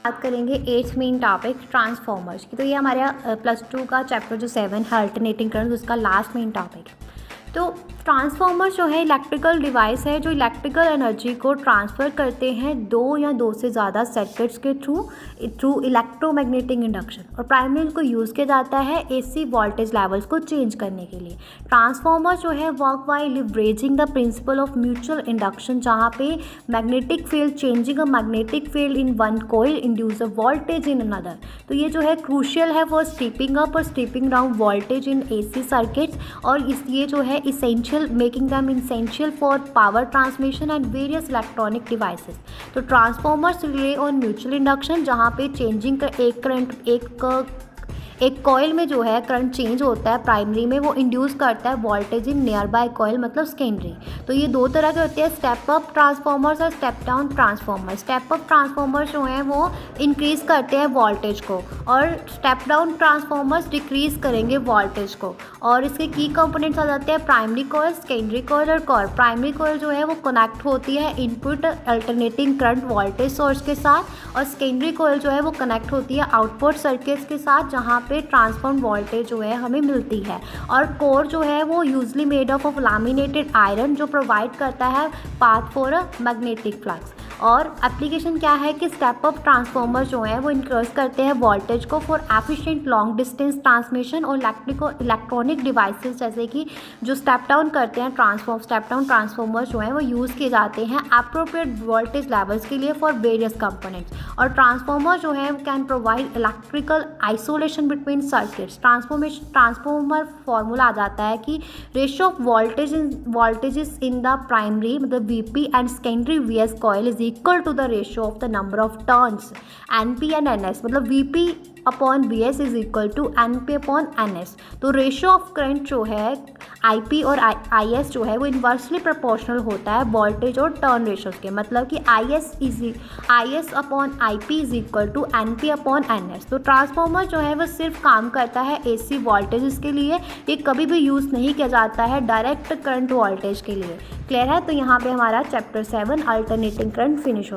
बात करेंगे 8th main topic transformers की। तो ये हमारे +2 का चैप्टर जो 7 है अल्टरनेटिंग करंट, उसका लास्ट मेन टॉपिक है। तो ट्रांसफॉर्मर जो है इलेक्ट्रिकल डिवाइस है जो इलेक्ट्रिकल एनर्जी को ट्रांसफ़र करते हैं दो या दो से ज़्यादा सर्किट्स के थ्रू इलेक्ट्रोमैग्नेटिक इंडक्शन, और प्राइमरी को यूज़ किया जाता है एसी वोल्टेज लेवल्स को चेंज करने के लिए। ट्रांसफॉर्मर जो है work by leveraging the principle of mutual induction, जहाँ पे magnetic field changing a magnetic field in one coil induce a voltage in another. तो ये जो है क्रूशियल है फॉर स्टीपिंग अप और steeping down voltage in AC circuits, और ये जो है essential, making them essential for power transmission and various electronic devices। तो transformers relay on mutual induction, जहाँ पे चेंजिंग का एक कॉइल में जो है करंट चेंज होता है प्राइमरी में, वो इंड्यूस करता है voltage in near by coil मतलब सेकेंडरी। तो ये दो तरह के होते हैं, स्टेप अप ट्रांसफॉर्मर्स और step down transformers. Step up transformers जो हैं वो इंक्रीज़ करते हैं वोल्टेज को, और स्टेप डाउन ट्रांसफॉर्मर्स डिक्रीज़ करेंगे वोल्टेज को। और इसके की कंपोनेंट्स आ जाते हैं प्राइमरी कॉइल, सेकेंडरी कॉइल और कोर। प्राइमरी कॉइल जो है वो कनेक्ट होती है input alternating current voltage source के साथ, और सेकेंडरी कॉइल जो है वो कनेक्ट होती है आउटपुट सर्किट्स के साथ, जहाँ पे ट्रांसफॉर्म वोल्टेज जो है हमें मिलती है। और कोर जो है वो usually made of laminated iron, जो प्रोवाइड करता है path for a magnetic flux. और एप्लीकेशन क्या है कि स्टेप अप ट्रांसफॉर्मर जो है वो इंक्रीज करते हैं वोल्टेज को for efficient long distance transmission, और इलेक्ट्रॉनिक डिवाइसेस जैसे कि जो स्टेप डाउन करते हैं स्टेप डाउन ट्रांसफॉर्मर जो है वो यूज़ किए जाते हैं अप्रोप्रिएट वोल्टेज लेवल्स के लिए फॉर वेरियस कंपोनेंट्स। और ट्रांसफॉर्मर जो है can provide electrical isolation between circuits. Transformer formula आ जाता है कि ratio of voltages in the primary मतलब VP and secondary VS coil is equal to the ratio of the number of turns NP and NS, मतलब VP upon V S is equal to N P upon N S. तो ratio of current जो है I P और I S जो है वो inversely proportional होता है वोल्टेज और टर्न रेशियोज के, मतलब कि I S upon I P is equal to N P upon N S. तो ट्रांसफॉर्मर जो है वो सिर्फ काम करता है एसी वोल्टेज के लिए, ये कभी भी यूज़ नहीं किया जाता है डायरेक्ट करंट वोल्टेज के लिए। क्लियर है? तो यहाँ पे हमारा चैप्टर 7 अल्टरनेटिंग करंट फिनिश हो।